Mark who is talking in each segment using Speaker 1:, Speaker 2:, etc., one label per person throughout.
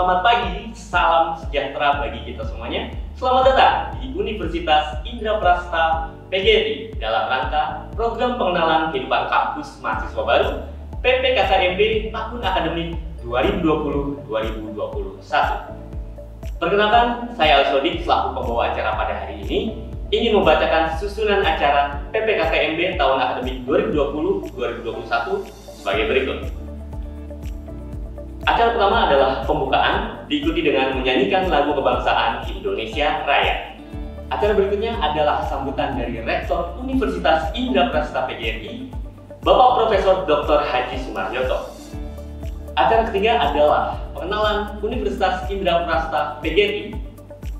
Speaker 1: selamat pagi, salam sejahtera bagi kita semuanya. Selamat datang di Universitas Indraprasta PGRI dalam rangka program pengenalan kehidupan kampus mahasiswa baru PPKKMB tahun akademik 2020-2021. Perkenalkan, saya Al-Sodik selaku pembawa acara pada hari ini ingin membacakan susunan acara PPKKMB tahun akademik 2020-2021 sebagai berikut. Acara pertama adalah pembukaan, diikuti dengan menyanyikan lagu kebangsaan Indonesia Raya. Acara berikutnya adalah sambutan dari Rektor Universitas Indraprasta PGRI, Bapak Profesor Dr. Haji Sumaryoto. Acara ketiga adalah pengenalan Universitas Indraprasta PGRI.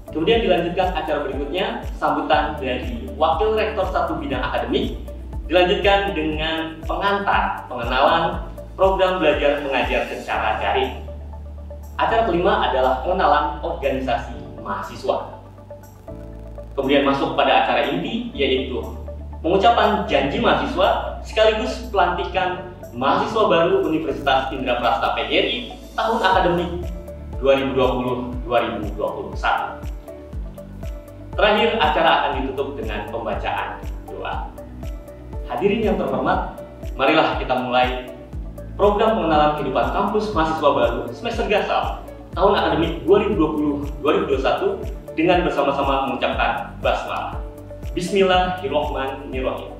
Speaker 1: Kemudian dilanjutkan acara berikutnya, sambutan dari Wakil Rektor 1 Bidang Akademik, dilanjutkan dengan pengantar pengenalan program belajar mengajar secara daring. Acara kelima adalah pengenalan organisasi mahasiswa. Kemudian masuk pada acara inti, yaitu pengucapan janji mahasiswa sekaligus pelantikan mahasiswa baru Universitas Indraprasta PGRI tahun akademik 2020-2021. Terakhir, acara akan ditutup dengan pembacaan doa. Hadirin yang terhormat, marilah kita mulai program pengenalan kehidupan kampus mahasiswa baru semester gasal tahun akademik 2020-2021 dengan bersama-sama mengucapkan basmalah. Bismillahirrahmanirrahim.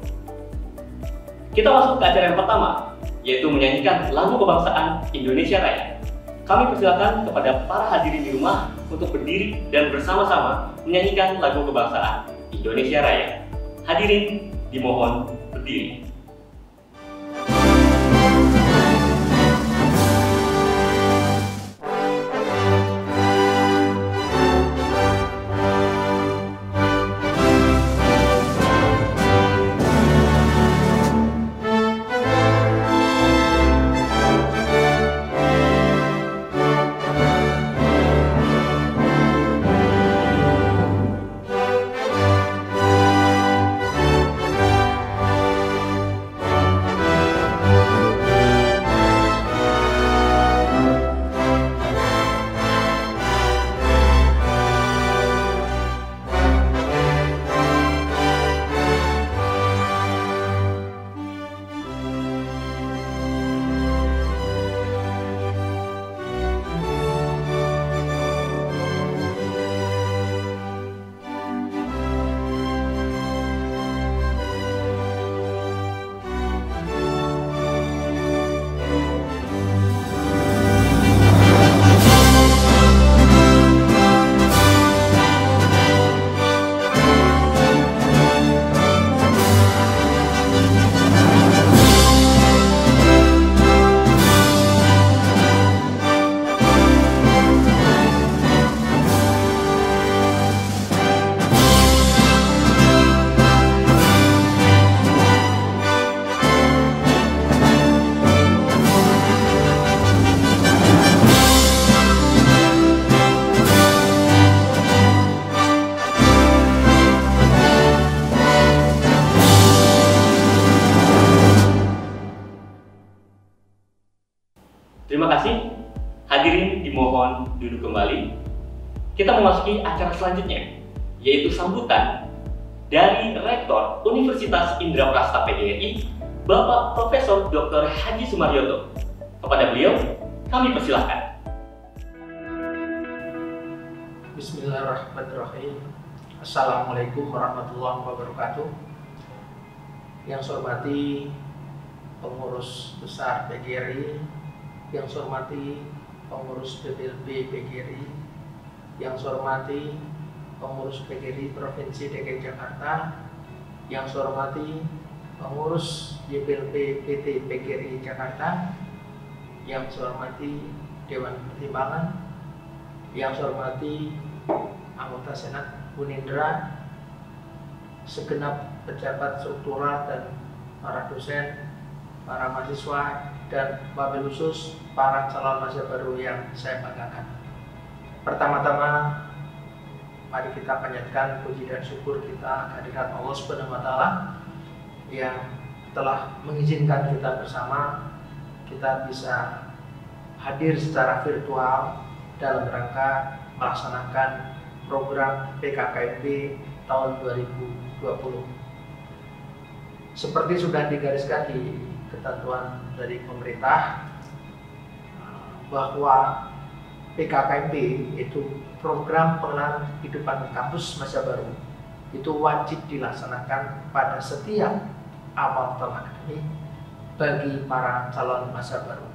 Speaker 1: Kita masuk ke acara yang pertama, yaitu menyanyikan lagu kebangsaan Indonesia Raya. Kami persilakan kepada para hadirin di rumah untuk berdiri dan bersama-sama menyanyikan lagu kebangsaan Indonesia Raya. Hadirin dimohon berdiri. Terima kasih. Hadirin dimohon duduk kembali. Kita memasuki acara selanjutnya, yaitu sambutan dari Rektor Universitas Indraprasta PGRI, Bapak Profesor Dr. Haji Sumaryoto. Kepada beliau, kami persilahkan.
Speaker 2: Bismillahirrahmanirrahim. Assalamualaikum warahmatullahi wabarakatuh. Yang saya hormati pengurus besar PGRI, yang saya hormati pengurus PPLB PGRI, yang saya hormati pengurus PGRI Provinsi DKI Jakarta, yang saya hormati pengurus YPLB PT PGRI Jakarta, yang saya hormati Dewan Pertimbangan, yang saya hormati anggota Senat Unindra, segenap pejabat struktural dan para dosen, para mahasiswa, dan wabil khusus para calon mahasiswa baru yang saya banggakan. Pertama-tama, mari kita panjatkan puji dan syukur kita kehadirat Allah Subhanahu wa Ta'ala yang telah mengizinkan kita bersama kita bisa hadir secara virtual dalam rangka melaksanakan program PKKMB tahun 2020. Seperti sudah digariskan di ketentuan dari pemerintah bahwa PKKMB itu program pengenalan kehidupan kampus masa baru itu wajib dilaksanakan pada setiap awal tahun akademik bagi para calon masa baru.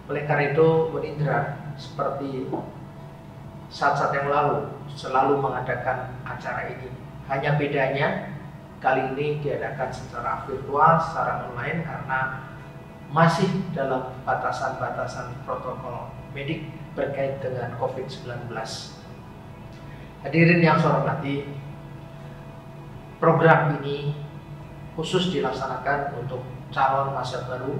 Speaker 2: Oleh karena itu, Unindra seperti saat-saat yang lalu selalu mengadakan acara ini. Hanya bedanya kali ini diadakan secara virtual, secara online karena masih dalam batasan-batasan protokol medik berkait dengan COVID-19. Hadirin yang saya hormati, program ini khusus dilaksanakan untuk calon masa baru.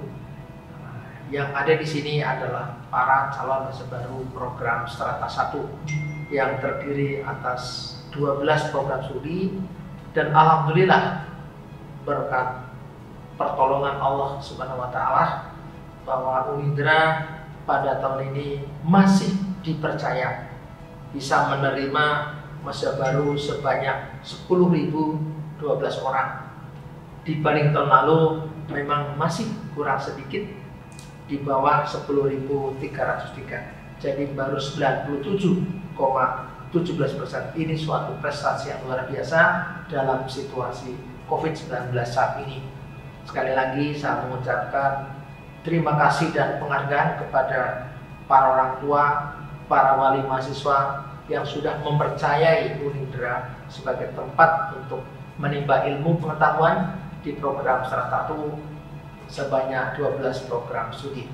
Speaker 2: Yang ada di sini adalah para calon masa baru program Strata 1 yang terdiri atas 12 program studi, dan alhamdulillah berkat pertolongan Allah Subhanahu wa taala bahwa Unindra pada tahun ini masih dipercaya bisa menerima masa baru sebanyak 10.012 orang. Dibanding tahun lalu memang masih kurang sedikit, di bawah 10.303. Jadi baru 97,17%. Ini suatu prestasi yang luar biasa dalam situasi COVID-19 saat ini. Sekali lagi saya mengucapkan terima kasih dan penghargaan kepada para orang tua, para wali mahasiswa yang sudah mempercayai Unindra sebagai tempat untuk menimba ilmu pengetahuan di program Strata 1 sebanyak 12 program studi.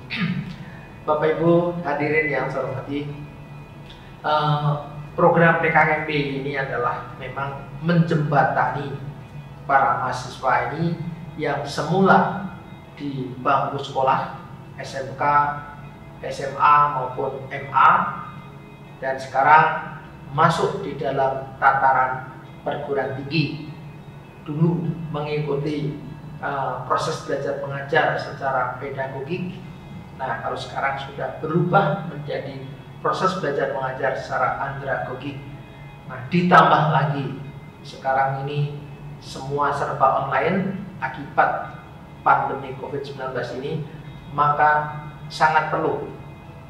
Speaker 2: Bapak Ibu hadirin yang saya hormati, program PKKMB ini adalah memang menjembatani para mahasiswa ini yang semula di bangku sekolah SMK, SMA maupun MA, dan sekarang masuk di dalam tataran perguruan tinggi. Dulu mengikuti proses belajar mengajar secara pedagogik. Nah, kalau sekarang sudah berubah menjadi proses belajar mengajar secara andragogik. Nah, ditambah lagi sekarang ini semua serba online akibat pandemi COVID-19 ini, maka sangat perlu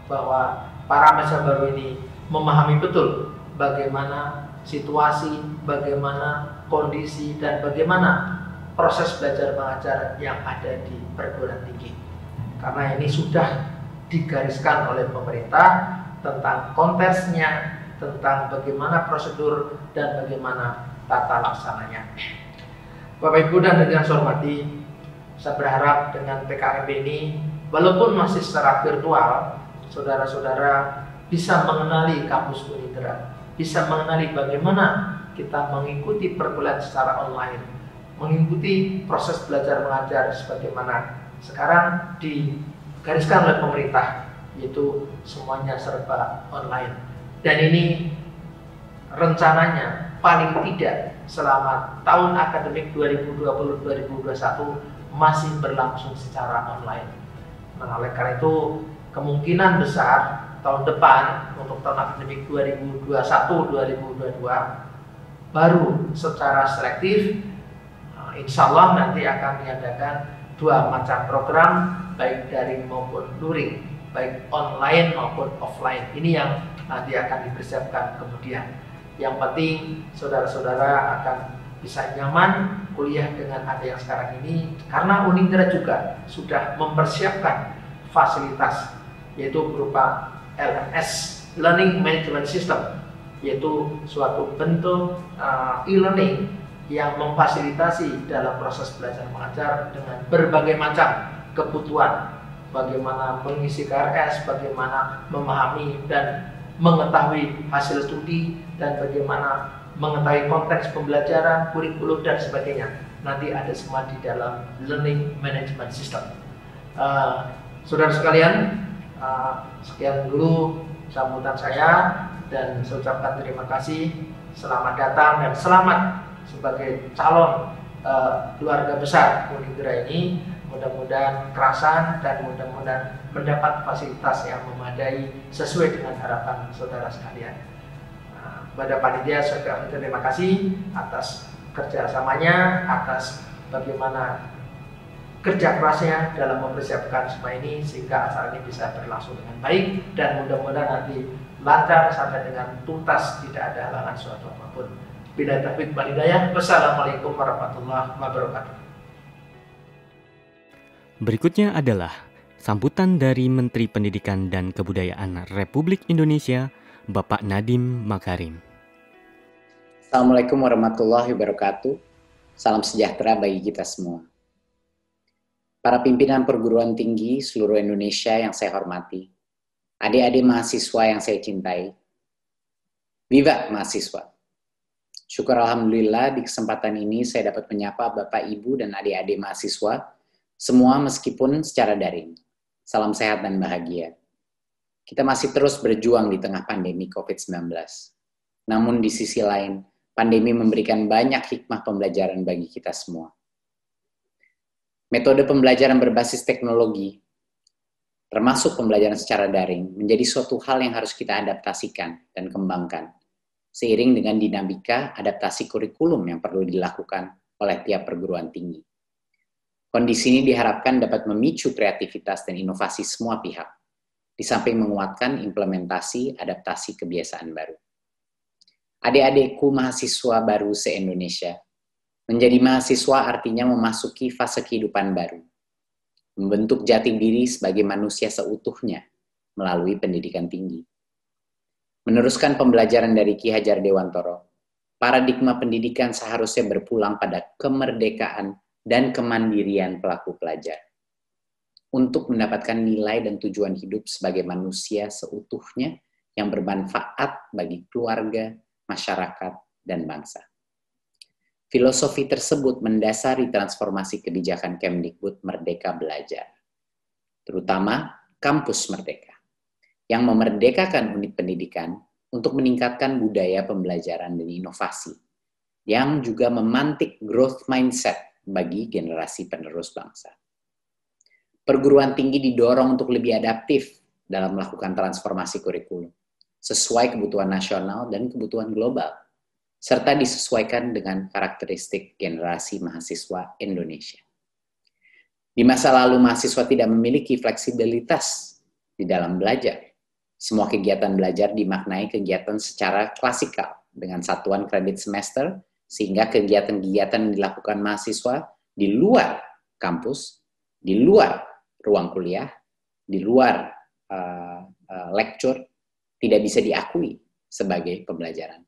Speaker 2: bahwa para mahasiswa baru ini memahami betul bagaimana situasi, bagaimana kondisi, dan bagaimana proses belajar mengajar yang ada di perguruan tinggi. Karena ini sudah digariskan oleh pemerintah tentang konteksnya, tentang bagaimana prosedur dan bagaimana tata laksananya. Bapak Ibu dan hadirin yang saya hormati, saya berharap dengan PKKMB ini, walaupun masih secara virtual, saudara-saudara bisa mengenali kampus Unindra, bisa mengenali bagaimana kita mengikuti perkuliahan secara online, mengikuti proses belajar mengajar sebagaimana sekarang digariskan oleh pemerintah, yaitu semuanya serba online. Dan ini rencananya paling tidak selama tahun akademik 2020-2021 masih berlangsung secara online. Nah, oleh karena itu kemungkinan besar tahun depan untuk tahun akademik 2021-2022 baru secara selektif insya Allah nanti akan diadakan 2 macam program, baik daring maupun luring, baik online maupun offline. Ini yang nanti akan dipersiapkan kemudian. Yang penting saudara-saudara akan bisa nyaman kuliah dengan ada yang sekarang ini, karena Unindra juga sudah mempersiapkan fasilitas, yaitu berupa LMS, Learning Management System, yaitu suatu bentuk e-learning yang memfasilitasi dalam proses belajar mengajar dengan berbagai macam kebutuhan, bagaimana mengisi KRS, bagaimana memahami dan mengetahui hasil studi, dan bagaimana mengetahui konteks pembelajaran, kurikulum, dan sebagainya. Nanti ada semua di dalam Learning Management System. Saudara sekalian, sekian dulu sambutan saya, dan saya ucapkan terima kasih, selamat datang dan selamat sebagai calon keluarga besar Unindra ini, mudah-mudahan kerasan dan mudah-mudahan mendapat fasilitas yang memadai sesuai dengan harapan saudara sekalian. Pada panitia saya terima kasih atas kerjasamanya, atas bagaimana kerja kerasnya dalam mempersiapkan semua ini sehingga acara ini bisa berlangsung dengan baik dan mudah-mudahan nanti lancar sampai dengan tuntas, tidak ada halangan suatu apapun. Bila taufiq wal hidayah. Wassalamualaikum warahmatullahi wabarakatuh.
Speaker 3: Berikutnya adalah sambutan dari Menteri Pendidikan dan Kebudayaan Republik Indonesia, Bapak Nadiem Makarim.
Speaker 4: Assalamualaikum warahmatullahi wabarakatuh. Salam sejahtera bagi kita semua. Para pimpinan perguruan tinggi seluruh Indonesia yang saya hormati, adik-adik mahasiswa yang saya cintai, Viva mahasiswa. Syukur Alhamdulillah di kesempatan ini saya dapat menyapa Bapak, Ibu, dan adik-adik mahasiswa, semua meskipun secara daring. Salam sehat dan bahagia. Kita masih terus berjuang di tengah pandemi COVID-19. Namun di sisi lain, pandemi memberikan banyak hikmah pembelajaran bagi kita semua. Metode pembelajaran berbasis teknologi, termasuk pembelajaran secara daring, menjadi suatu hal yang harus kita adaptasikan dan kembangkan, seiring dengan dinamika adaptasi kurikulum yang perlu dilakukan oleh tiap perguruan tinggi. Kondisi ini diharapkan dapat memicu kreativitas dan inovasi semua pihak, di samping menguatkan implementasi adaptasi kebiasaan baru. Adik-adikku mahasiswa baru se-Indonesia, menjadi mahasiswa artinya memasuki fase kehidupan baru, membentuk jati diri sebagai manusia seutuhnya melalui pendidikan tinggi. Meneruskan pembelajaran dari Ki Hajar Dewantoro, paradigma pendidikan seharusnya berpulang pada kemerdekaan dan kemandirian pelaku pelajar untuk mendapatkan nilai dan tujuan hidup sebagai manusia seutuhnya yang bermanfaat bagi keluarga, masyarakat, dan bangsa. Filosofi tersebut mendasari transformasi kebijakan Kemdikbud Merdeka Belajar, terutama Kampus Merdeka, yang memerdekakan unit pendidikan untuk meningkatkan budaya pembelajaran dan inovasi, yang juga memantik growth mindset bagi generasi penerus bangsa. Perguruan tinggi didorong untuk lebih adaptif dalam melakukan transformasi kurikulum, sesuai kebutuhan nasional dan kebutuhan global, serta disesuaikan dengan karakteristik generasi mahasiswa Indonesia. Di masa lalu, mahasiswa tidak memiliki fleksibilitas di dalam belajar. Semua kegiatan belajar dimaknai kegiatan secara klasikal dengan satuan kredit semester, sehingga kegiatan-kegiatan yang dilakukan mahasiswa di luar kampus, di luar ruang kuliah, di luar lecture, tidak bisa diakui sebagai pembelajaran.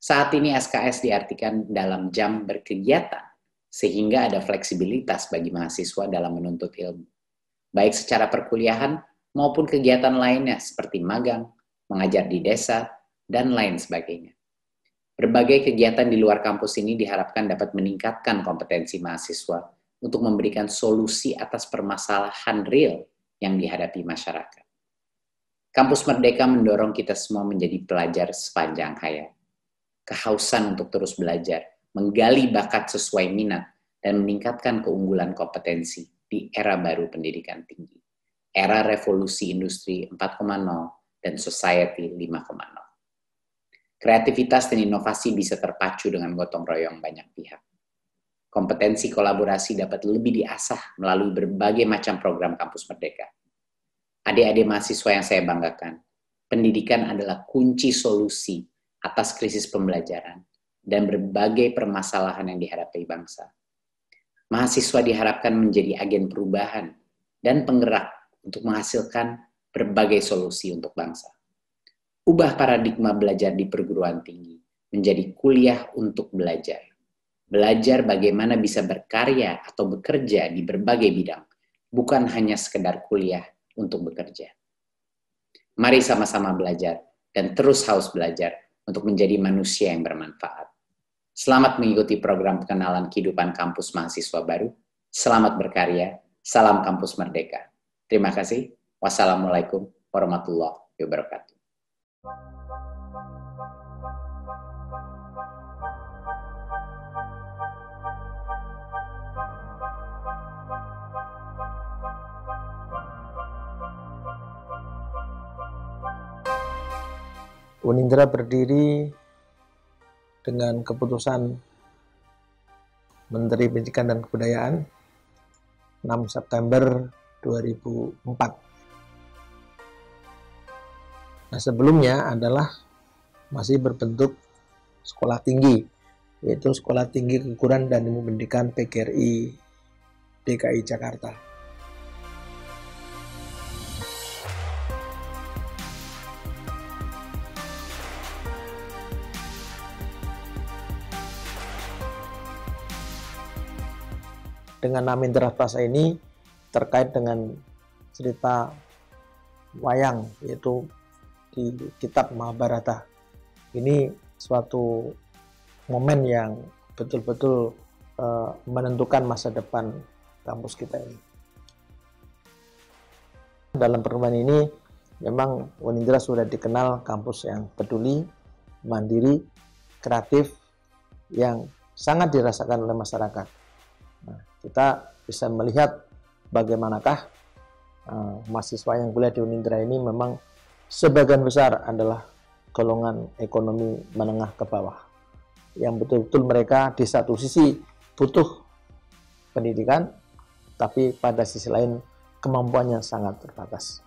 Speaker 4: Saat ini SKS diartikan dalam jam berkegiatan, sehingga ada fleksibilitas bagi mahasiswa dalam menuntut ilmu, baik secara perkuliahan maupun kegiatan lainnya seperti magang, mengajar di desa, dan lain sebagainya. Berbagai kegiatan di luar kampus ini diharapkan dapat meningkatkan kompetensi mahasiswa untuk memberikan solusi atas permasalahan real yang dihadapi masyarakat. Kampus Merdeka mendorong kita semua menjadi pelajar sepanjang hayat. Kehausan untuk terus belajar, menggali bakat sesuai minat, dan meningkatkan keunggulan kompetensi di era baru pendidikan tinggi. Era revolusi industri 4.0 dan society 5.0. Kreativitas dan inovasi bisa terpacu dengan gotong royong banyak pihak. Kompetensi kolaborasi dapat lebih diasah melalui berbagai macam program Kampus Merdeka. Adik-adik mahasiswa yang saya banggakan, pendidikan adalah kunci solusi atas krisis pembelajaran dan berbagai permasalahan yang dihadapi bangsa. Mahasiswa diharapkan menjadi agen perubahan dan penggerak untuk menghasilkan berbagai solusi untuk bangsa. Ubah paradigma belajar di perguruan tinggi menjadi kuliah untuk belajar. Belajar bagaimana bisa berkarya atau bekerja di berbagai bidang, bukan hanya sekedar kuliah untuk bekerja. Mari sama-sama belajar dan terus haus belajar untuk menjadi manusia yang bermanfaat. Selamat mengikuti program pengenalan kehidupan kampus mahasiswa baru. Selamat berkarya. Salam Kampus Merdeka. Terima kasih. Wassalamualaikum warahmatullahi wabarakatuh.
Speaker 2: Unindra berdiri dengan keputusan Menteri Pendidikan dan Kebudayaan 6 September 2004. Nah, sebelumnya adalah masih berbentuk sekolah tinggi, yaitu Sekolah Tinggi Keguruan dan Ilmu Pendidikan PGRI DKI Jakarta. Dengan nama Indra Prasa ini terkait dengan cerita wayang, yaitu di kitab Mahabharata. Ini suatu momen yang betul-betul menentukan masa depan kampus kita ini. Dalam pertemuan ini memang Unindra sudah dikenal kampus yang peduli, mandiri, kreatif, yang sangat dirasakan oleh masyarakat. Nah, kita bisa melihat bagaimanakah mahasiswa yang kuliah di Unindra ini memang sebagian besar adalah golongan ekonomi menengah ke bawah, yang betul-betul mereka di satu sisi butuh pendidikan, tapi pada sisi lain kemampuannya sangat terbatas.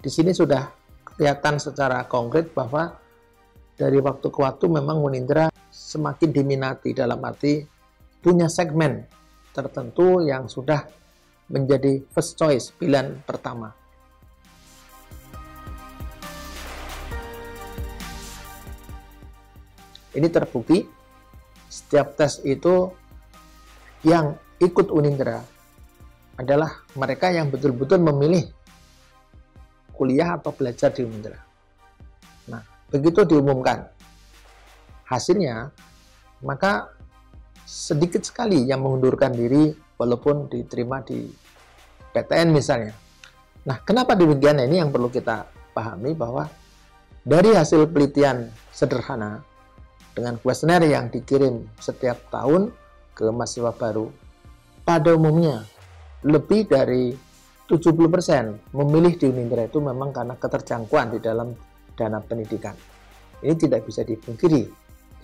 Speaker 2: Di sini sudah kelihatan secara konkret bahwa dari waktu ke waktu memang Unindra semakin diminati, dalam arti punya segmen tertentu yang sudah menjadi first choice, pilihan pertama. Ini terbukti setiap tes itu yang ikut Unindra adalah mereka yang betul-betul memilih kuliah atau belajar di Unindra. Nah, begitu diumumkan hasilnya, maka sedikit sekali yang mengundurkan diri walaupun diterima di PTN misalnya. Nah, kenapa demikian? Ini yang perlu kita pahami, bahwa dari hasil penelitian sederhana dengan kuesioner yang dikirim setiap tahun ke mahasiswa baru, pada umumnya lebih dari 70% memilih di Unindra itu memang karena keterjangkauan di dalam dana pendidikan. Ini tidak bisa dipungkiri.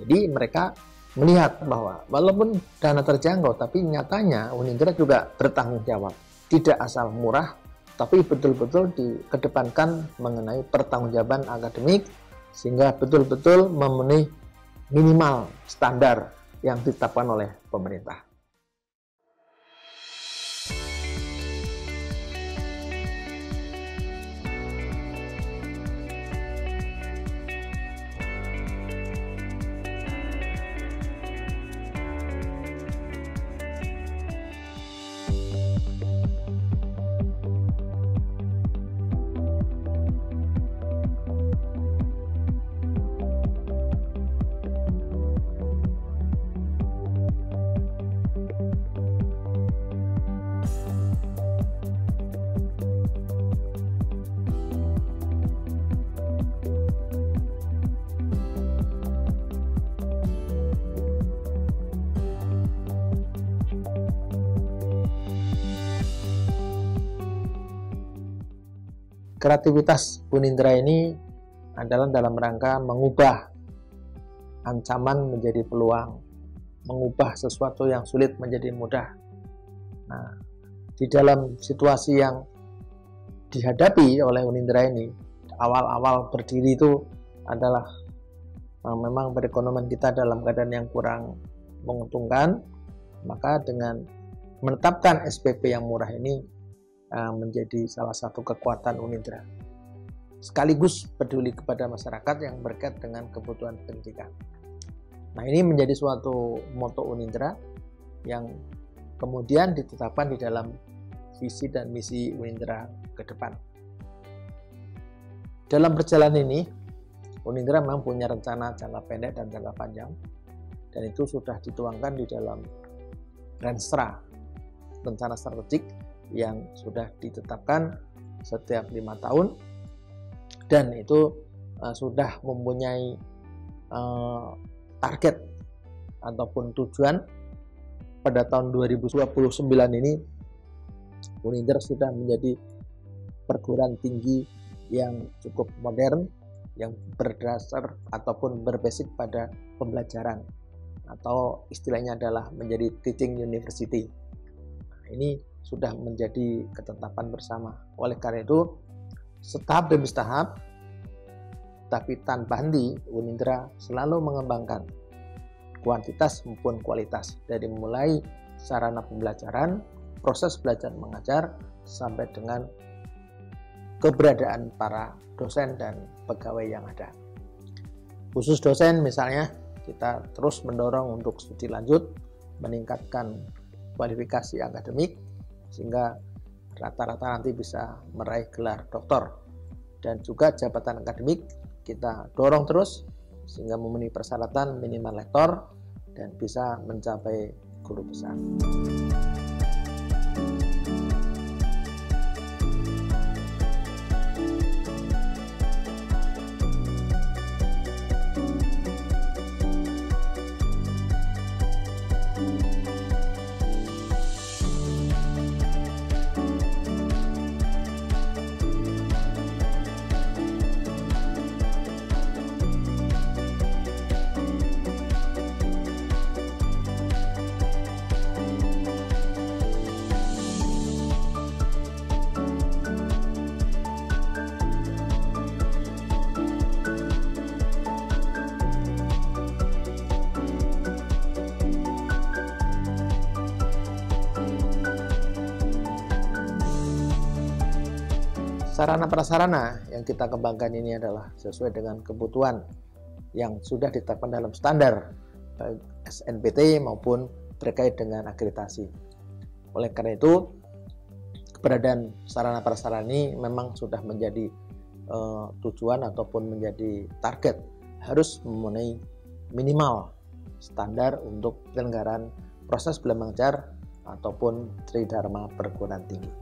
Speaker 2: Jadi mereka melihat bahwa walaupun dana terjangkau, tapi nyatanya Unindra juga bertanggung jawab. Tidak asal murah, tapi betul-betul dikedepankan mengenai pertanggungjawaban akademik, sehingga betul-betul memenuhi minimal standar yang ditetapkan oleh pemerintah. Kreativitas Unindra ini adalah dalam rangka mengubah ancaman menjadi peluang, mengubah sesuatu yang sulit menjadi mudah. Nah, di dalam situasi yang dihadapi oleh Unindra ini, awal-awal berdiri itu adalah memang perekonomian kita dalam keadaan yang kurang menguntungkan, maka dengan menetapkan SPP yang murah ini menjadi salah satu kekuatan Unindra, sekaligus peduli kepada masyarakat yang berkait dengan kebutuhan pendidikan. Nah, ini menjadi suatu moto Unindra yang kemudian ditetapkan di dalam visi dan misi Unindra ke depan. Dalam perjalanan ini, Unindra memang punya rencana jangka pendek dan jangka panjang, dan itu sudah dituangkan di dalam Renstra, rencana strategik yang sudah ditetapkan setiap 5 tahun, dan itu sudah mempunyai target ataupun tujuan pada tahun 2029 ini
Speaker 5: Unindra sudah menjadi perguruan tinggi yang cukup modern, yang berdasar ataupun berbasis pada pembelajaran, atau istilahnya adalah menjadi teaching university. Nah, ini sudah menjadi ketetapan bersama. Oleh karena itu, setahap demi setahap, tapi tanpa henti, Unindra selalu mengembangkan kuantitas maupun kualitas, dari mulai sarana pembelajaran, proses belajar mengajar, sampai dengan keberadaan para dosen dan pegawai yang ada. Khusus dosen misalnya, kita terus mendorong untuk studi lanjut, meningkatkan kualifikasi akademik, sehingga rata-rata nanti bisa meraih gelar doktor. Dan juga jabatan akademik kita dorong terus, sehingga memenuhi persyaratan minimal lektor, dan bisa mencapai guru besar. Sarana prasarana yang kita kembangkan ini adalah sesuai dengan kebutuhan yang sudah ditetapkan dalam standar baik SNPT maupun terkait dengan akreditasi. Oleh karena itu, keberadaan sarana prasarana ini memang sudah menjadi tujuan ataupun menjadi target, harus memenuhi minimal standar untuk penyelenggaraan proses belajar mengajar ataupun Tridharma perguruan tinggi.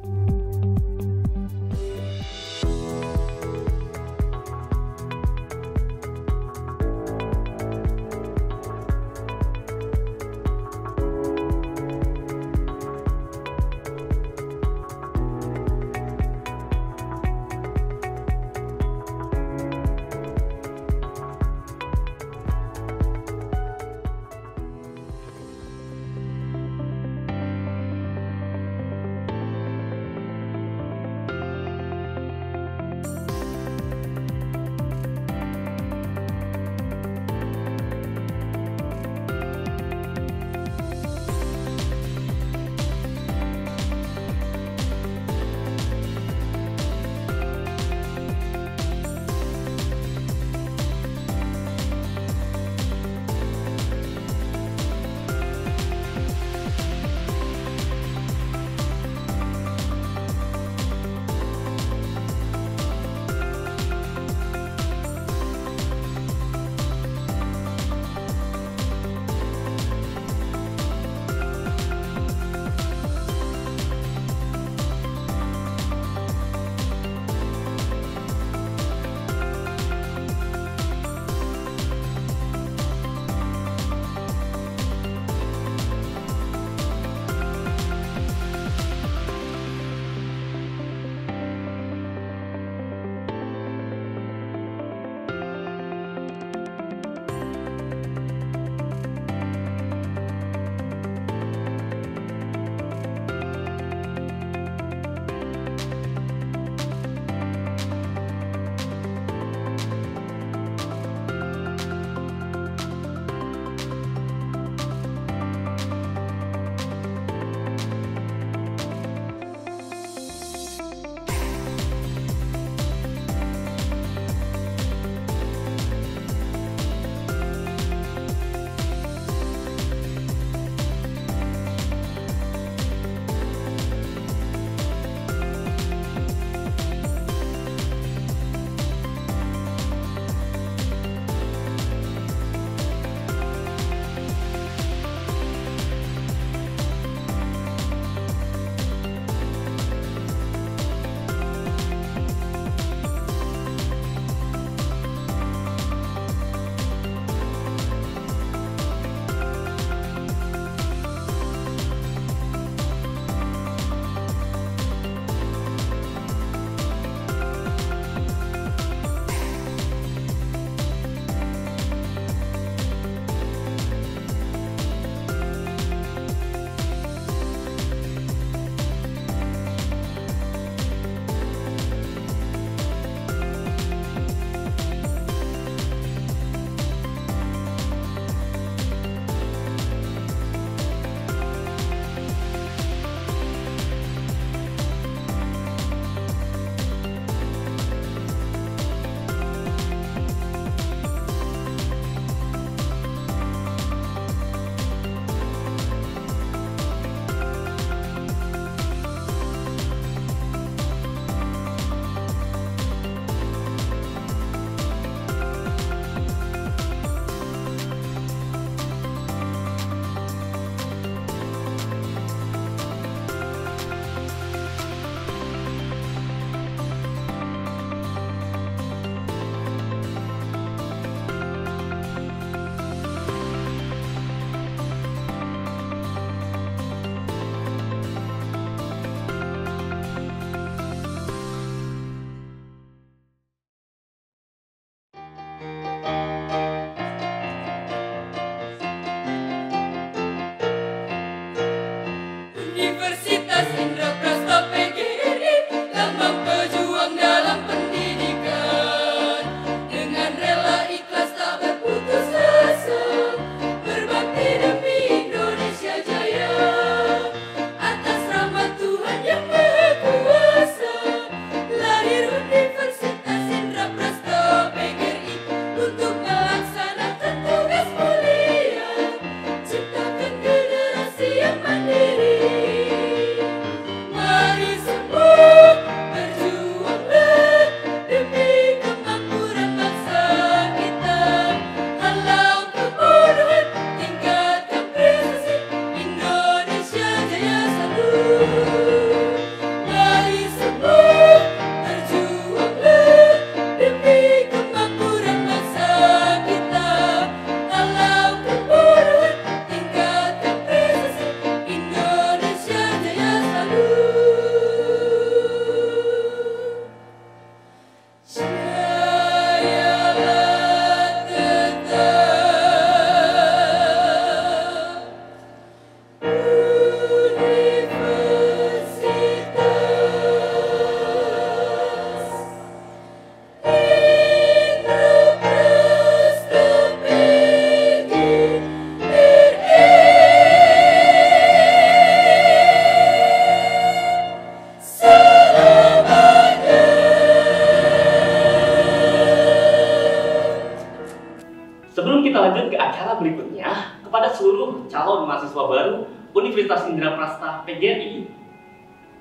Speaker 1: Universitas Indraprasta PGRI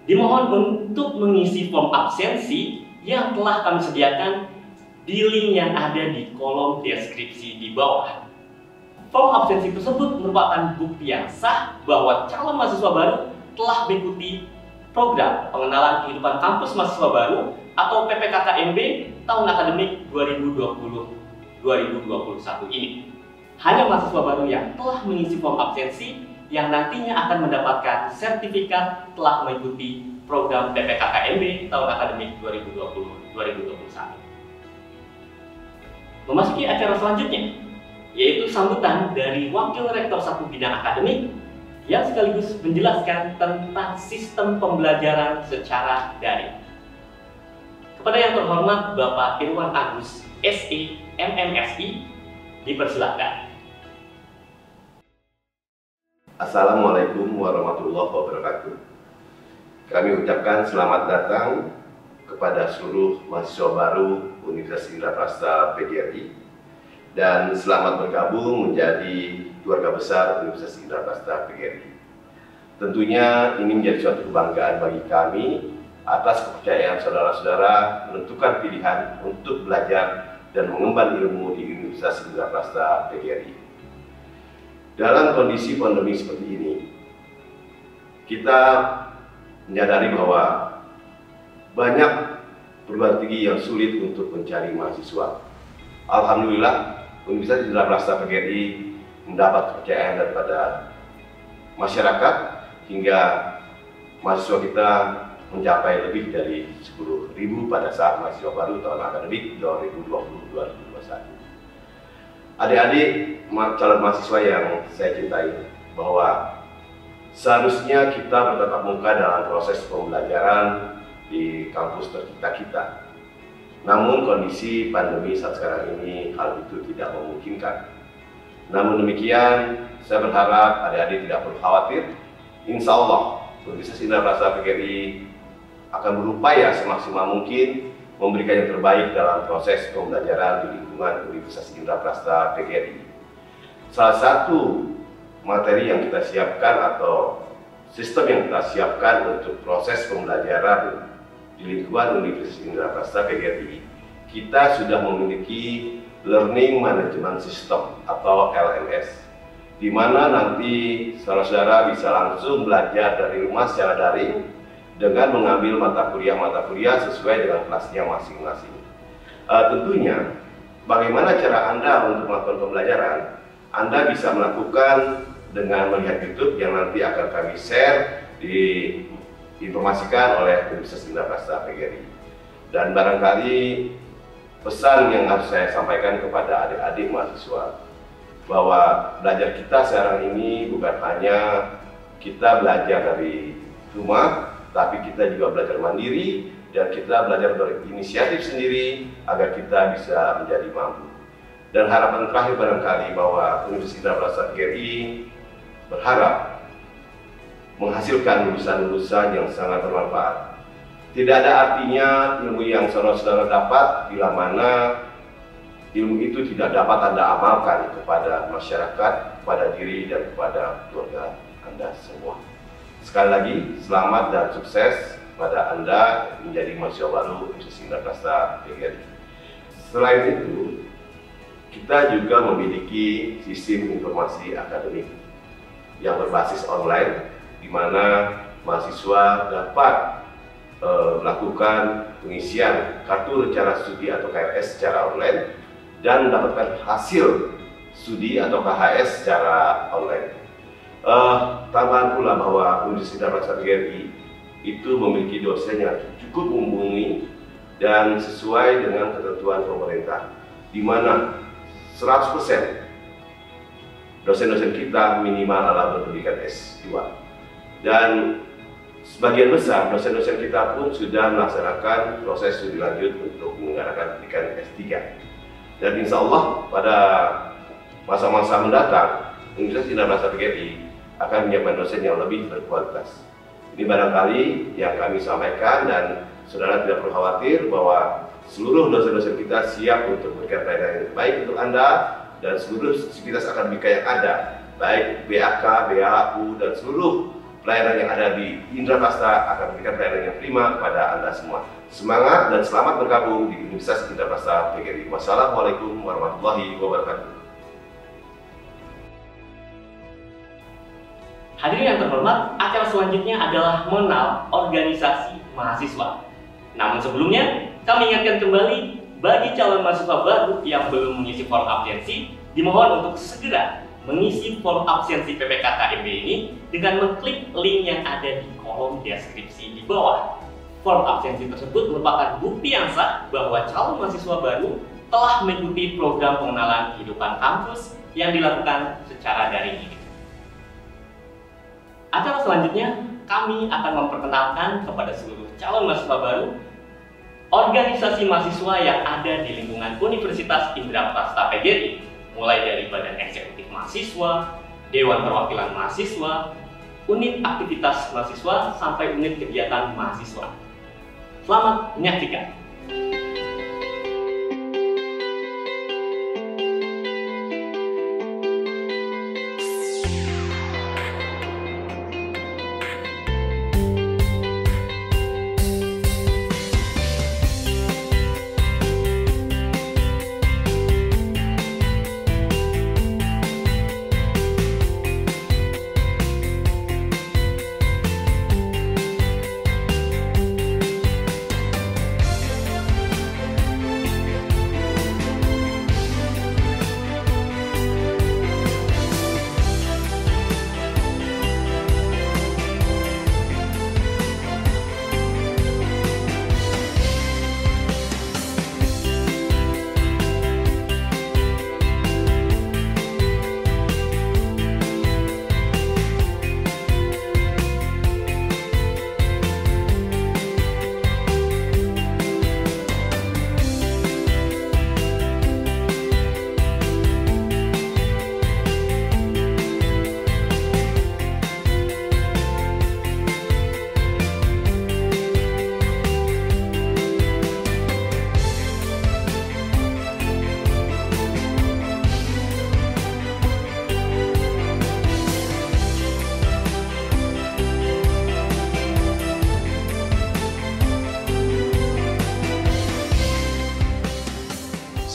Speaker 1: dimohon untuk mengisi form absensi yang telah kami sediakan di link yang ada di kolom deskripsi di bawah. Form absensi tersebut merupakan bukti yang sah bahwa calon mahasiswa baru telah mengikuti program pengenalan kehidupan kampus mahasiswa baru atau PPKKMB tahun akademik 2020-2021 ini. Hanya mahasiswa baru yang telah mengisi form absensi yang nantinya akan mendapatkan sertifikat telah mengikuti program PPKKMB tahun akademik 2020-2021. Memasuki acara selanjutnya, yaitu sambutan dari Wakil Rektor 1 Bidang Akademik yang sekaligus menjelaskan tentang sistem pembelajaran secara daring. Kepada yang terhormat Bapak Irwan Agus, SE, MMSI, dipersilakan.
Speaker 6: Assalamualaikum warahmatullahi wabarakatuh. Kami ucapkan selamat datang kepada seluruh mahasiswa baru Universitas Indraprasta PGRI dan selamat bergabung menjadi keluarga besar Universitas Indraprasta PGRI. Tentunya ini menjadi suatu kebanggaan bagi kami atas kepercayaan saudara-saudara menentukan pilihan untuk belajar dan mengemban ilmu di Universitas Indraprasta PGRI. Dalam kondisi pandemi seperti ini, kita menyadari bahwa banyak perguruan tinggi yang sulit untuk mencari mahasiswa. Alhamdulillah, Universitas Indraprasta PGRI mendapat kepercayaan daripada masyarakat hingga mahasiswa kita mencapai lebih dari 10.000 pada saat mahasiswa baru tahun akademik 2020-2021. Adik-adik calon mahasiswa yang saya cintai, bahwa seharusnya kita bertatap muka dalam proses pembelajaran di kampus tercinta kita. Namun kondisi pandemi saat sekarang ini hal itu tidak memungkinkan. Namun demikian, saya berharap adik-adik tidak perlu khawatir. Insya Allah, Universitas Indraprasta PGRI akan berupaya semaksimal mungkin memberikan yang terbaik dalam proses pembelajaran di lingkungan Universitas Indraprasta PGRI. Salah satu materi yang kita siapkan atau sistem yang kita siapkan untuk proses pembelajaran di lingkungan Universitas Indraprasta PGRI, kita sudah memiliki Learning Management System atau LMS, di mana nanti saudara-saudara bisa langsung belajar dari rumah secara daring dengan mengambil mata kuliah sesuai dengan kelasnya masing-masing. Tentunya, bagaimana cara Anda untuk melakukan pembelajaran? Anda bisa melakukan dengan melihat YouTube yang nanti akan kami share diinformasikan oleh Universitas Indraprasta PGRI. Dan barangkali pesan yang harus saya sampaikan kepada adik-adik mahasiswa, bahwa belajar kita sekarang ini bukan hanya kita belajar dari rumah, tapi kita juga belajar mandiri dan kita belajar berinisiatif sendiri agar kita bisa menjadi mampu. Dan harapan terakhir barangkali bahwa Universitas Indraprasta PGRI berharap menghasilkan lulusan-lulusan yang sangat bermanfaat. Tidak ada artinya ilmu yang saudara-saudara dapat bila mana ilmu itu tidak dapat Anda amalkan kepada masyarakat, kepada diri dan kepada keluarga Anda semua. Sekali lagi, selamat dan sukses pada Anda menjadi mahasiswa baru Universitas Indraprasta PGRI. Selain itu, kita juga memiliki sistem informasi akademik yang berbasis online, di mana mahasiswa dapat melakukan pengisian kartu rencana studi atau KRS secara online dan mendapatkan hasil studi atau KHS secara online. Tambahan pula bahwa Universitas Indraprasta PGRI itu memiliki dosen yang cukup mumpuni dan sesuai dengan ketentuan pemerintah, di mana 100% dosen-dosen kita minimal adalah berpendidikan S2, dan sebagian besar dosen-dosen kita pun sudah melaksanakan proses studi lanjut untuk menyelenggarakan pendidikan S3. Dan insya Allah pada masa-masa mendatang, Universitas Indraprasta PGRI akan menyiapkan dosen yang lebih berkualitas. Ini barangkali yang kami sampaikan, dan saudara tidak perlu khawatir bahwa seluruh dosen-dosen kita siap untuk memberikan pelayanan yang baik untuk Anda, dan seluruh sivitas akademika yang ada, baik BAK, BAU, dan seluruh pelayanan yang ada di Indraprasta akan memberikan pelayanan yang prima kepada Anda semua. Semangat dan selamat bergabung di Universitas Indraprasta PGRI. Wassalamualaikum warahmatullahi wabarakatuh.
Speaker 1: Hadirin yang terhormat, acara selanjutnya adalah mengenal organisasi mahasiswa. Namun sebelumnya, kami ingatkan kembali bagi calon mahasiswa baru yang belum mengisi form absensi, dimohon untuk segera mengisi form absensi PPKKMB ini dengan mengklik link yang ada di kolom deskripsi di bawah. Form absensi tersebut merupakan bukti yang sah bahwa calon mahasiswa baru telah mengikuti program pengenalan kehidupan kampus yang dilakukan secara daring ini. Acara selanjutnya, kami akan memperkenalkan kepada seluruh calon mahasiswa baru organisasi mahasiswa yang ada di lingkungan Universitas Indraprasta PGRI, mulai dari Badan Eksekutif Mahasiswa, Dewan Perwakilan Mahasiswa, unit aktivitas mahasiswa, sampai unit kegiatan mahasiswa. Selamat menyaksikan.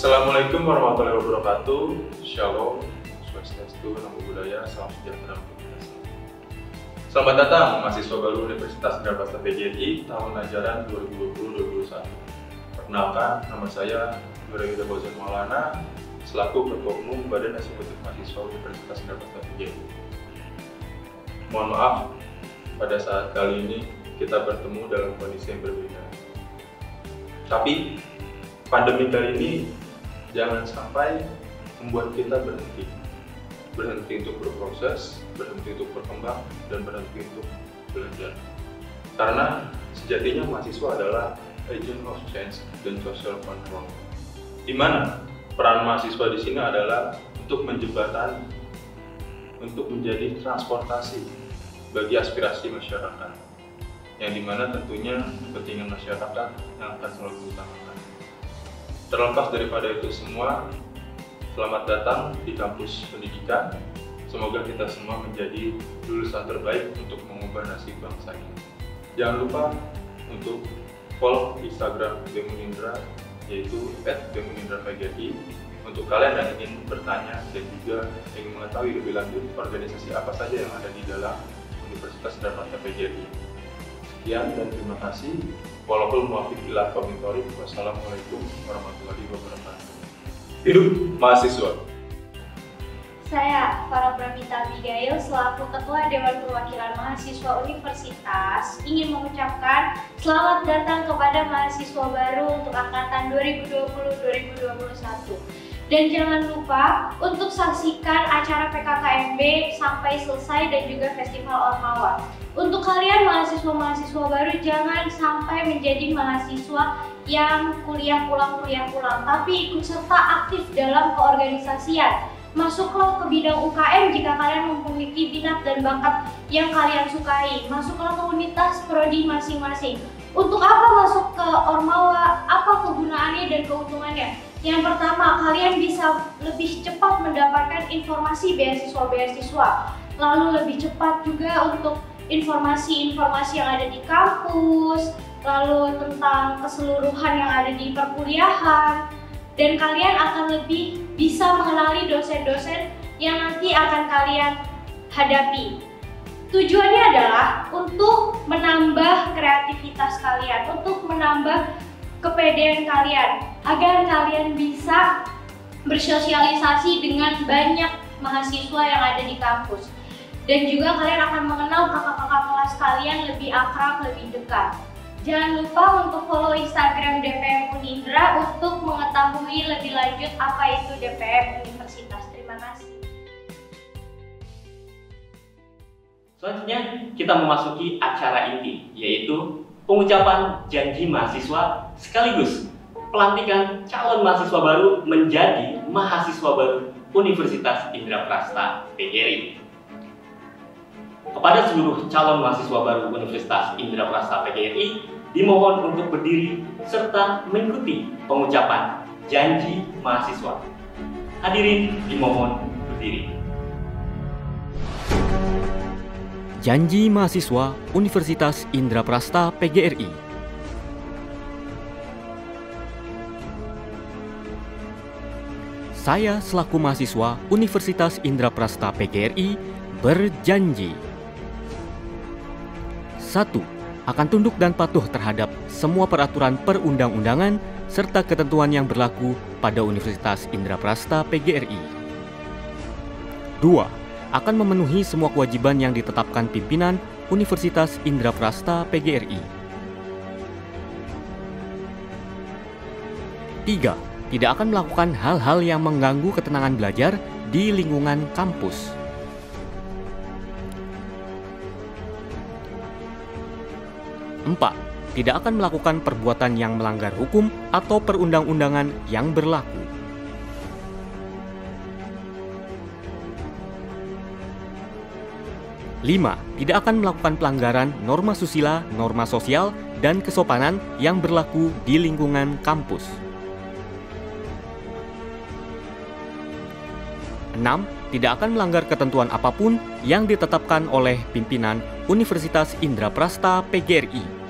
Speaker 7: Assalamualaikum warahmatullahi wabarakatuh. Shalom, swastiastu, namo buddhaya, salam sejahtera untuk kita semua. Selamat datang mahasiswa baru Universitas Indraprasta PGRI tahun ajaran 2020-2021. Perkenalkan, nama saya Nurayuda Fauzan Maulana, selaku Ketua Umum Badan Eksekutif Mahasiswa Universitas Indraprasta PGRI. Mohon maaf, pada saat kali ini kita bertemu dalam kondisi yang berbeda. Tapi pandemi kali ini jangan sampai membuat kita berhenti untuk berproses, berhenti untuk berkembang, dan berhenti untuk belajar. Karena sejatinya mahasiswa adalah agent of change dan social control. Di mana peran mahasiswa di sini adalah untuk menjembatani, untuk menjadi transportasi bagi aspirasi masyarakat, yang dimana tentunya kepentingan masyarakat yang akan selalu diutamakan. Terlepas daripada itu semua, selamat datang di kampus pendidikan. Semoga kita semua menjadi lulusan terbaik untuk mengubah nasib bangsa ini. Jangan lupa untuk follow Instagram BEM Unindra, yaitu @BEMUnindraPGRI, untuk kalian yang ingin bertanya dan juga ingin mengetahui lebih lanjut organisasi apa saja yang ada di dalam Universitas Indraprasta PGRI. Sekian dan terima kasih. Walaupun muwafiq ila qaumit thoriq. Wassalamualaikum warahmatullahi wabarakatuh. Hidup mahasiswa.
Speaker 8: Saya Farah Pramita Abigail selaku Ketua Dewan Perwakilan Mahasiswa Universitas ingin mengucapkan selamat datang kepada mahasiswa baru untuk angkatan 2020-2021. Dan jangan lupa untuk saksikan acara PKKMB sampai selesai dan juga Festival Ormawa. Untuk kalian mahasiswa-mahasiswa baru, jangan sampai menjadi mahasiswa yang kuliah pulang, tapi ikut serta aktif dalam keorganisasian. Masuklah ke bidang UKM jika kalian memiliki minat dan bakat yang kalian sukai. Masuklah ke unitas prodi masing-masing. Untuk apa masuk ke Ormawa? Apa kegunaannya dan keuntungannya? Yang pertama, kalian bisa lebih cepat mendapatkan informasi beasiswa-beasiswa. Lalu lebih cepat juga untuk informasi-informasi yang ada di kampus, lalu tentang keseluruhan yang ada di perkuliahan, dan kalian akan lebih bisa mengenali dosen-dosen yang nanti akan kalian hadapi. Tujuannya adalah untuk menambah kreativitas kalian, untuk menambah kepedean kalian, agar kalian bisa bersosialisasi dengan banyak mahasiswa yang ada di kampus. Dan juga kalian akan mengenal kakak-kakak kelas kalian lebih akrab, lebih dekat. Jangan lupa untuk follow Instagram DPM Unindra untuk mengetahui lebih lanjut apa itu DPM Universitas. Terima kasih.
Speaker 1: Selanjutnya kita memasuki acara inti, yaitu pengucapan janji mahasiswa sekaligus pelantikan calon mahasiswa baru menjadi mahasiswa baru Universitas Indraprasta PGRI. Kepada seluruh calon mahasiswa baru Universitas Indraprasta PGRI, dimohon untuk berdiri serta mengikuti pengucapan janji mahasiswa. Hadirin dimohon berdiri.
Speaker 3: Janji mahasiswa Universitas Indraprasta PGRI. Saya selaku mahasiswa Universitas Indraprasta PGRI berjanji 1. Akan tunduk dan patuh terhadap semua peraturan perundang-undangan serta ketentuan yang berlaku pada Universitas Indraprasta PGRI. 2. Akan memenuhi semua kewajiban yang ditetapkan pimpinan Universitas Indraprasta PGRI. 3. Tidak akan melakukan hal-hal yang mengganggu ketenangan belajar di lingkungan kampus. 4. Tidak akan melakukan perbuatan yang melanggar hukum atau perundang-undangan yang berlaku. 5. Tidak akan melakukan pelanggaran norma susila, norma sosial, dan kesopanan yang berlaku di lingkungan kampus. 6. Tidak akan melanggar ketentuan apapun yang ditetapkan oleh pimpinan Universitas Indraprasta PGRI.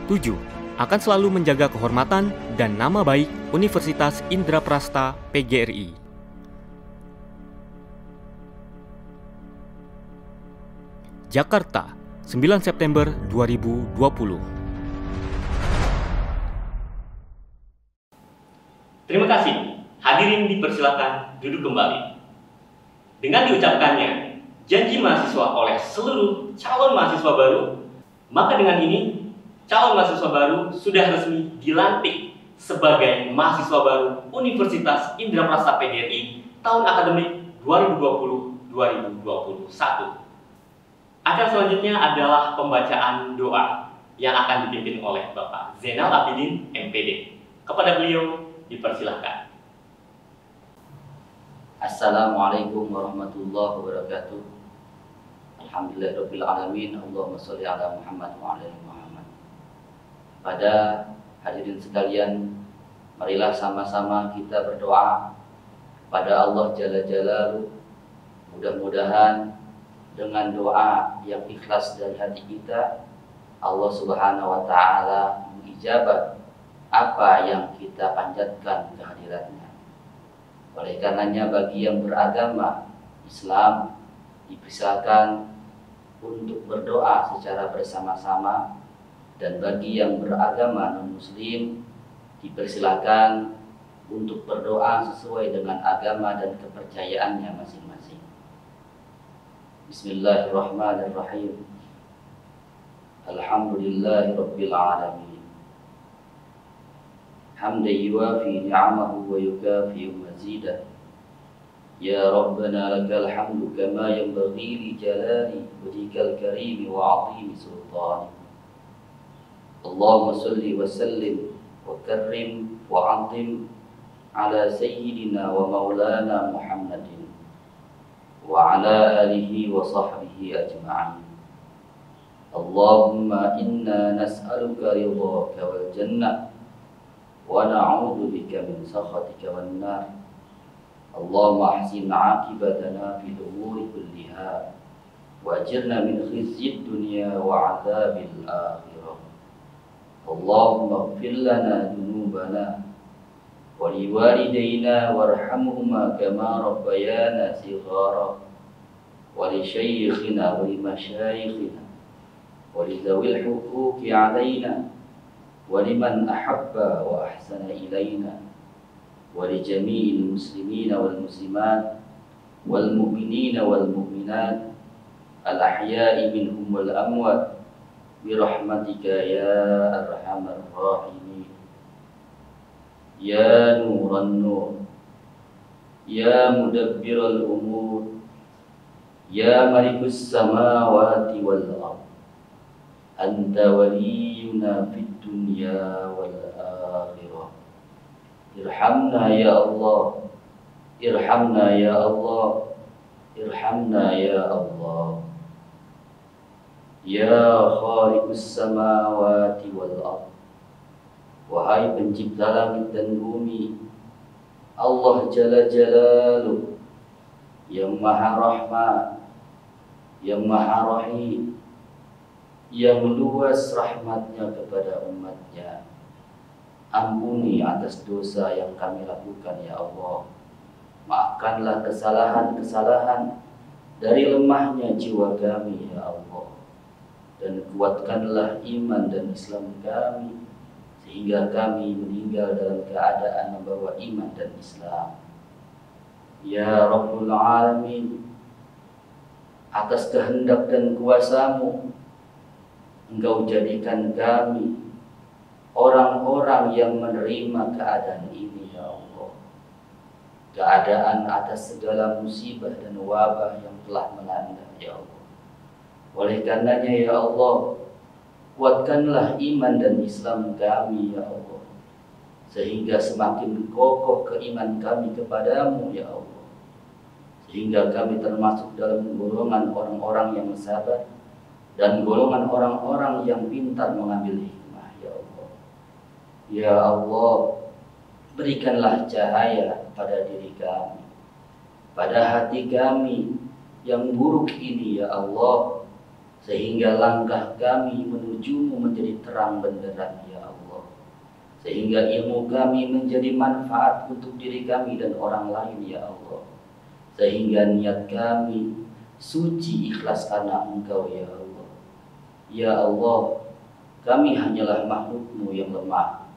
Speaker 3: 7. Akan selalu menjaga kehormatan dan nama baik Universitas Indraprasta PGRI. Jakarta, 9 September 2020.
Speaker 1: Terima kasih. Hadirin dipersilakan duduk kembali. Dengan diucapkannya janji mahasiswa oleh seluruh calon mahasiswa baru, maka dengan ini calon mahasiswa baru sudah resmi dilantik sebagai mahasiswa baru Universitas Indraprasta PGRI tahun akademik 2020-2021. Acara selanjutnya adalah pembacaan doa yang akan dipimpin oleh Bapak Zainal Abidin, MPD. Kepada beliau dipersilahkan.
Speaker 9: Assalamualaikum warahmatullahi wabarakatuh. Alhamdulillahirabbil alamin. Allahumma sholli ala Muhammad wa ala ali Muhammad. Pada hadirin sekalian, marilah sama-sama kita berdoa pada Allah Jalla Jalaluhu. Mudah-mudahan dengan doa yang ikhlas dari hati kita, Allah Subhanahu wa taala mengijabah apa yang kita panjatkan kehadirannya. Oleh karenanya bagi yang beragama Islam dipersilakan untuk berdoa secara bersama-sama, dan bagi yang beragama non-muslim dipersilakan untuk berdoa sesuai dengan agama dan kepercayaannya masing-masing. Bismillahirrahmanirrahim. Alhamdulillahirabbil alamin. حمدا يوافي نعمه ويكافئ مزيدا يا ربنا لك الحمد كما ينبغي لجلال وجهك الكريم وعظيم سلطانك اللهم صل وسلم وكرم وعظم على سيدنا ومولانا محمد وعلى آله وصحبه أجمعين اللهم إنا نسألك رضاك والجنة ونعوذ بك من سخطك والنار Allahumma ahsin aqibatana fil umuri kulliha wajirna min khizyid dunya wa adzabil akhirah. Allahumma ighfir lana dhunubana wa liwalidayna warhamhuma kama rabbayana shighara wa li shaykhina wa li mashayikhina wa li dhawil huquqi alaina wa liman ahabba wa ahsana ilaina ولجميع المسلمين والمسلمات والمؤمنين والمؤمنات الأحياء منهم والأموات برحمتك يا أرحم الراحمين يا نور النور يا مدبر الأمور يا ملك السماوات والأرض أنت ولينا في الدنيا والآخرة Irhamna ya Allah, irhamna ya Allah, irhamna ya Allah. Ya khaliqus samawati wal ardh, wahai pencipta langit dan bumi, Allah Jalla Jalaluh, yang maha rahmat, yang maha rahim, yang luas rahmatnya kepada umatnya. Ampuni atas dosa yang kami lakukan ya Allah. Maafkanlah kesalahan-kesalahan dari lemahnya jiwa kami ya Allah. Dan kuatkanlah iman dan Islam kami sehingga kami meninggal dalam keadaan membawa iman dan Islam. Ya Rabbul Alamin, atas kehendak dan kuasa-Mu Engkau jadikan kami orang-orang yang menerima keadaan ini ya Allah. Keadaan atas segala musibah dan wabah yang telah melanda ya Allah. Oleh karenanya ya Allah, kuatkanlah iman dan Islam kami ya Allah, sehingga semakin kokoh keiman kami kepadamu ya Allah, sehingga kami termasuk dalam golongan orang-orang yang sabar dan golongan orang-orang yang pintar mengambil hikmah ya Allah. Ya Allah, berikanlah cahaya pada diri kami, pada hati kami yang buruk ini ya Allah, sehingga langkah kami menujumu menjadi terang benderang ya Allah, sehingga ilmu kami menjadi manfaat untuk diri kami dan orang lain ya Allah, sehingga niat kami suci ikhlas karena Engkau ya Allah. Ya Allah, kami hanyalah makhluk-Mu yang lemah,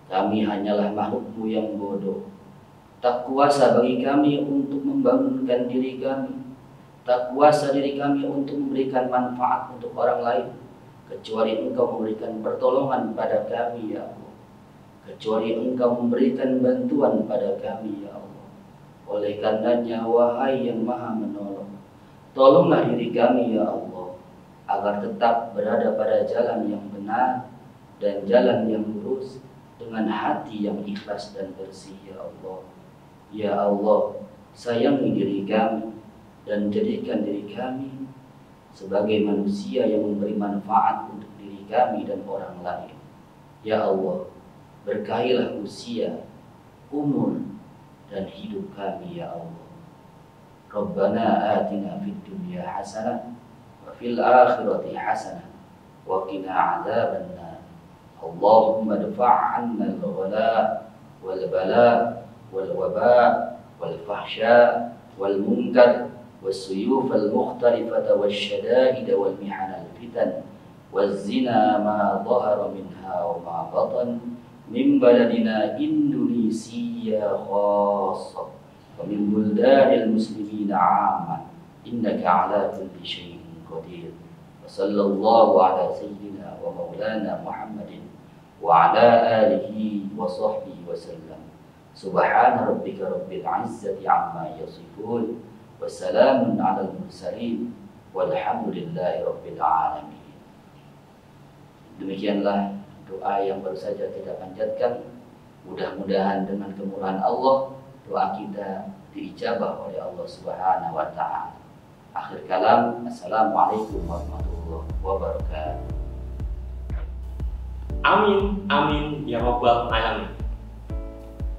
Speaker 9: kami hanyalah makhluk-Mu yang bodoh. Tak kuasa bagi kami untuk membangunkan diri kami, tak kuasa diri kami untuk memberikan manfaat untuk orang lain, kecuali Engkau memberikan pertolongan pada kami ya Allah, kecuali Engkau memberikan bantuan pada kami ya Allah. Oleh karenanya wahai yang maha menolong, tolonglah diri kami ya Allah, agar tetap berada pada jalan yang benar dan jalan yang lurus, dengan hati yang ikhlas dan bersih ya Allah. Ya Allah, sayangi diri kami dan jadikan diri kami sebagai manusia yang memberi manfaat untuk diri kami dan orang lain. Ya Allah, berkahilah usia, umur, dan hidup kami ya Allah. Rabbana atina fid dunya hasanah wa fil akhirati hasanah wa qina adzabannar. Allahumma dfa' 'anna al-ghala wal bala wal waba wal fahsya wal munkar والسيوف المختلفة والشدائد والمحن الفتن والزنا ما ظهر منها وما بطن من بلدنا إندونيسيا خاصة ومن بلدان المسلمين عامة إنك على كل شيء قدير وصلى الله على سيدنا ومولانا محمد وعلى آله وصحبه وسلم سبحان ربك رب العزة عما يصفون wassalamun ala al-mursalin walhamdulillahi rabbil alamin. Demikianlah doa yang baru saja kita panjatkan. Mudah-mudahan dengan kemurahan Allah, doa kita diijabah oleh Allah Subhanahu wa ta'ala. Akhir kalam, assalamualaikum warahmatullahi wabarakatuh.
Speaker 1: Amin, amin ya rabbal alamin.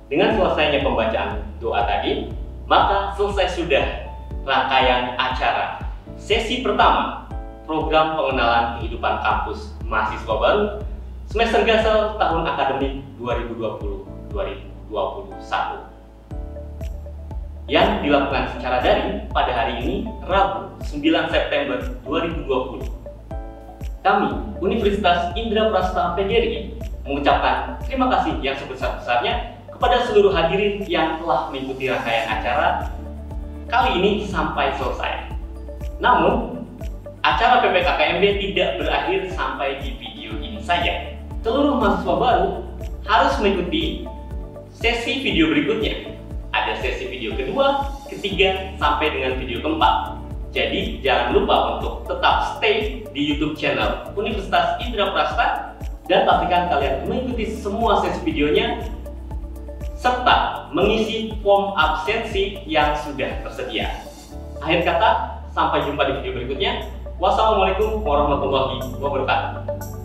Speaker 1: Dengan selesainya pembacaan doa tadi, Maka selesai sudah rangkaian acara sesi pertama program pengenalan kehidupan kampus mahasiswa baru semester gasal tahun akademik 2020-2021 yang dilakukan secara daring pada hari ini, Rabu 9 September 2020. Kami, Universitas Indraprastha PGRI, mengucapkan terima kasih yang sebesar-besarnya kepada seluruh hadirin yang telah mengikuti rangkaian acara kali ini sampai selesai. Namun, acara PPKKMB tidak berakhir sampai di video ini saja. Seluruh mahasiswa baru harus mengikuti sesi video berikutnya. Ada sesi video kedua, ketiga, sampai dengan video keempat. Jadi jangan lupa untuk tetap stay di YouTube channel Universitas Indraprastha dan pastikan kalian mengikuti semua sesi videonya serta mengisi form absensi yang sudah tersedia. Akhir kata, sampai jumpa di video berikutnya. Wassalamualaikum warahmatullahi wabarakatuh.